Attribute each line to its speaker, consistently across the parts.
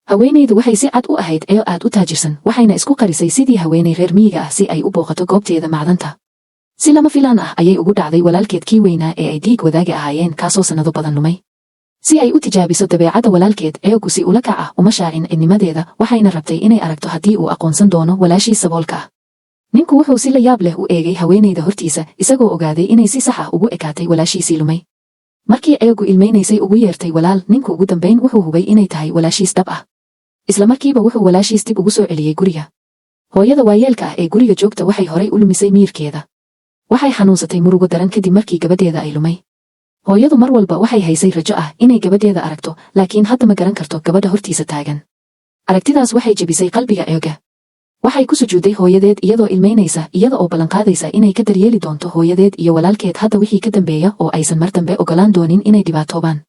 Speaker 1: haweenaydu waxay si cad u ahayd ee aad u taajirsan waxayna isku qarisay sidii haweenay reer miyiga ah si ay u booqato goobteeda macdanta. Si lama filaan ah ayay ugu dhacday walaalkeed kii weynaa ee ay dhiig wadaagi ahaayeen kaasoo sannado badan lumay. Si ay u tijaabiso dabeecadda walaalkeed eegu si ula kac ah uma shaacin cidnimadeeda waxayna rabtay inay aragto haddii uu aqoonsan doono walaashii saboolka ah. Ninku wuxuu si la yaab leh u eegay haweenayda hortiisa isagoo ogaaday inay si sax ah ugu ekaatay walaashiisii lumay. Markii eegu ilmaynaysay ugu yeertay walaal ninku ugu dambayn wuxuu hubay inay tahay walaashiis dhab ah. Isla markiiba wuxuu walaashiis dib ugu soo celiyey guriga. Hooyada waayeelka ah ee guriga joogta waxay horay u lumisay miyirkeeda. Waxay xanuunsatay murugo daran kadib markii gabadheeda ay lumay. Hooyadu mar walba waxay haysay rajo ah inay gabadheeda aragto laakiin hadda ma garan karto gabadha hortiisa taagan. Aragtidaas waxay jebisay qalbiga eega. Waxay ku sujuuday hooyadeed iyadoo ilmaynaysa iyada oo ballanqaadaysa inay ka daryeeli doonto hooyadeed iyo walaalkeed hadda wixii ka dambeeya oo aysan mar dambe ogolaan doonin inay dhibaatoobaan.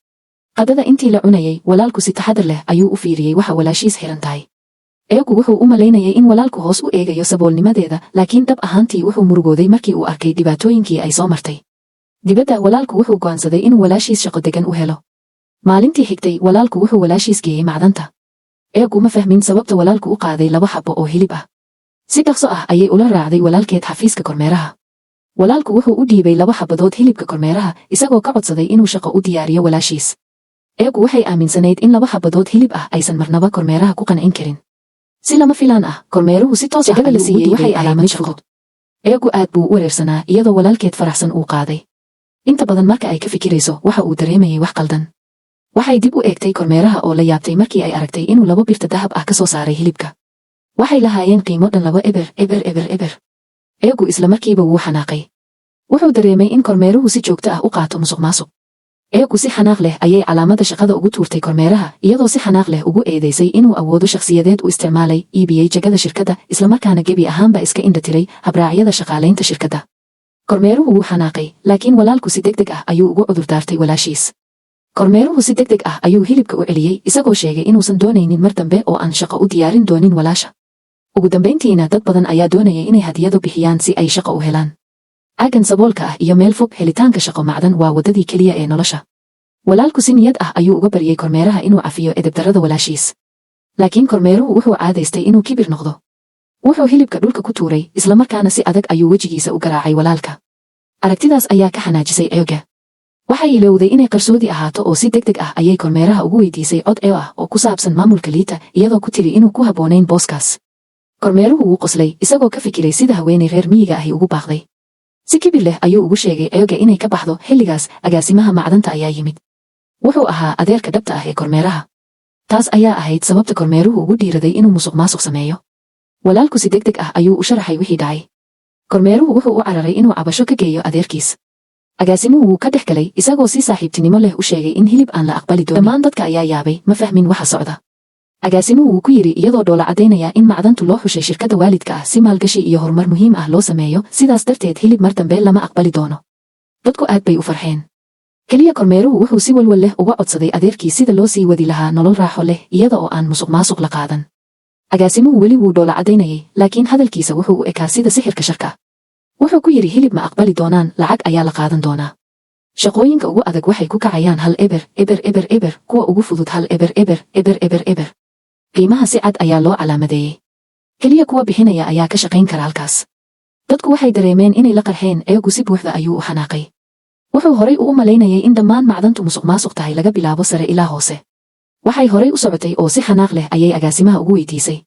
Speaker 1: Qadada intii la cunayay walaalku si taxadar leh ayuu u fiiriyey waxa walaashiis xiran tahay. Eegu wuxuu u malaynayay in walaalku hoos u eegayo saboolnimadeeda laakiin dhab ahaantii wuxuu murugooday markii uu arkay dhibaatooyinkii ay soo martay. Dibadda walaalku wuxuu go'aansaday inuu walaashiis shaqo degan u helo. Maalintii xigtay walaalku wuxuu walaashiis geeyey macdanta. Eegu ma fahmin sababta walaalku u qaaday 2 xabbo oo hilib ah. Si dhaqso ah ayay ula raacday walaalkeed xafiiska kormeeraha. Walaalku wuxuu u dhiibay 2 xabbadood hilibka kormeeraha isagoo ka codsaday inuu shaqo u diyaariyo walaashiis. Eegu waxay aaminsanayd in 2 xabbadood hilib ah aysan marnaba kormeeraha ku qancin karin. Si lama filaan ah kormeeruhu si toos ah la siiyey waxay calaamad shaqo. Eegu aad buu u wareersanaa iyadoo walaalkeed faraxsan uu qaaday. Inta badan marka ay ka fikirayso waxa uu dareemayay wax qaldan. Waxay dib u eegtay kormeeraha oo la yaabtay markii ay aragtay inuu 2 birta dahab ah ka soo saaray hilibka. Waxay lahaayeen qiimo dhan 2 eber. Eegu isla markiiba wuu xanaaqay. Wuxuu dareemay in kormeeruhu si joogto ah u qaato musuqmaasuq. Eegu si xanaaq leh ayay calaamada shaqada ugu tuurtay kormeeraha iyadoo si xanaaq leh ugu eedeysay inuu awoodo shakhsiyadeed u isticmaalay iibiyey jagada shirkadda isla markaana gebi ahaanba iska indhatiray habraacyada shaqaalaynta shirkadda. Kormeeruhu wuu xanaaqay laakiin walaalku si degdeg ah ayuu ugu cudurdaartay walaashiis. Kormeeruhu si degdeg ah ayuu hilibka u celiyey isagoo sheegay inuusan doonaynin mar dambe oo aan shaqo u diyaarin doonin walaasha. Ugu dambayntiina dad badan ayaa doonayay inay hadiyado bixiyaan si ay shaqo u helaan. Aagan saboolka ah iyo meel fog helitaanka shaqo macdan waa waddadii keliya ee nolosha. Walaalku si niyad ah ayuu uga baryay kormeeraha inuu cafiyo edebdarrada walaashiis. Laakiin kormeeruhu wuxuu caadaystay inuu kibir noqdo. Wuxuu hilibka dhulka ku tuuray isla markaana si adag ayuu wejigiisa u garaacay walaalka. Aragtidaas ayaa ka xanaajisay eega. Waxay ilowday inay qarsoodi ahaato oo si degdeg ah ayay kormeeraha ugu weydiisay cod ah oo ku saabsan maamulka liita iyadoo ku tiri inuu ku habboonayn booskaas. Kormeeruhu wuu qoslay isagoo ka fikiray sida haweenay reer miyiga ahi ugu baaqday. Si kibir leh ayuu ugu sheegay eega inay ka baxdo xilligaas agaasimaha macdanta ayaa yimid. Wuxuu ahaa adeerka dhabta ah ee kormeeraha. Taas ayaa ahayd sababta kormeeruhu ugu dhiiraday inuu musuqmaasuq sameeyo. Walaalku si degdeg ah ayuu u sharaxay wixii dhacay. Kormeeruhu wuxuu u cararay inuu cabasho ka geeyo adeerkiis. Agaasimuhu wuu ka dhex galay isagoo si saaxiibtinimo leh u sheegay in hilib aan la aqbali doonin. Dhammaan dadka ayaa yaabay ma fahmin waxa socda. Agaasimuhu wuu ku yiri iyadoo dhoola cadaynaya in macdantu loo xushay shirkadda waalidka ah si maalgashi iyo horumar muhiim ah loo sameeyo sidaas darteed hilib mar dambe lama aqbali doono. Dadku aad bay u farxeen. Kaliya kormeeruhu wuxuu si walwal leh uga codsaday adeerkii sida loo sii wadi lahaa nolol raaxo leh iyada oo aan musuqmaasuq la qaadan. Agaasimuhu weli wuu dhoola cadaynayay laakiin hadalkiisa wuxuu u ekaa sida sixirka sharka. Wuxuu ku yiri hilib ma aqbali doonaan lacag ayaa la qaadan doonaa. Shaqooyinka ugu adag waxay ku kacayaan 1 eber kuwa ugu fudud 1 eber. Qiimaha si cad ayaa loo calaamadeeyey. Kaliya kuwa bixinaya ayaa ka shaqayn kara halkaas. Dadku waxay dareemeen inay la qarxeen eegu si buuxda ayuu u xanaaqay. Wuxuu horay u malaynayay in dhammaan macdantu musuqmaasuq tahay laga bilaabo sare ilaa hoose. Waxay horay u socotay oo si xanaaq leh ayay agaasimaha ugu weydiisay.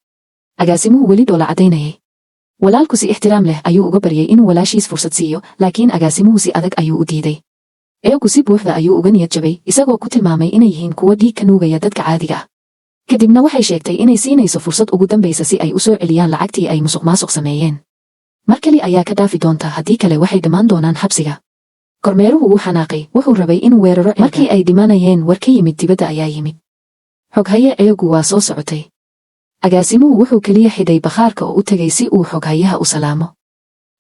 Speaker 1: Agaasimuhu weli dhoola cadaynayay. Walaalku si ixtiraam leh ayuu uga baryay inuu walaashiis fursad siiyo laakiin agaasimuhu si adag ayuu u diiday. Eegu si buuxda ayuu uga niyad jabay isagoo ku tilmaamay inay yihiin kuwa dhiig ka nuugaya dadka caadiga ah. Kadibna waxay sheegtay inay siinayso fursad ugu dambaysa si ay u soo celiyaan lacagtii ay musuqmaasuq sameeyeen. Mar kale ayaa ka dhaafi doonta haddii kale waxay dhammaan doonaan xabsiga. Kormeeruhu wuu xanaaqay wuxuu rabay inuu weeraro markii ay dhimanayeen war ka yimid dibadda ayaa yimid. Xoghaye eegu waa soo socotay. Agaasimuhu wuxuu kaliya xidhay bakhaarka oo u tegay si uu xoghayaha u salaamo.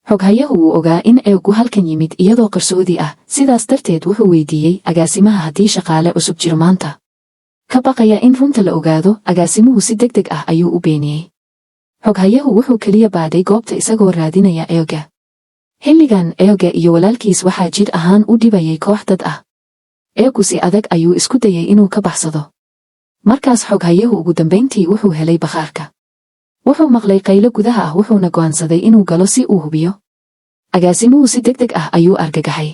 Speaker 1: Xoghayahu wuu ogaa in eegu halkan yimid iyadoo qarsoodi ah sidaas darteed wuxuu weydiiyey agaasimaha haddii shaqaale cusub jiro maanta. Ka baqaya in runta la ogaado agaasimuhu si degdeg ah ayuu u beeniyey. Xoghayahu wuxuu kaliya baadhay goobta isagoo raadinaya eega. Xilligan eega iyo walaalkiis waxaa jir ahaan u dhibayay koox dad ah. Eegu si adag ayuu isku dayay inuu ka baxsado. markaas xoghayahu ugu dambayntii wuxuu helay bakhaarka. Wuxuu maqlay qaylo gudaha ah wuxuuna go'aansaday inuu galo si uu hubiyo. Agaasimuhu si degdeg ah ayuu argagaxay.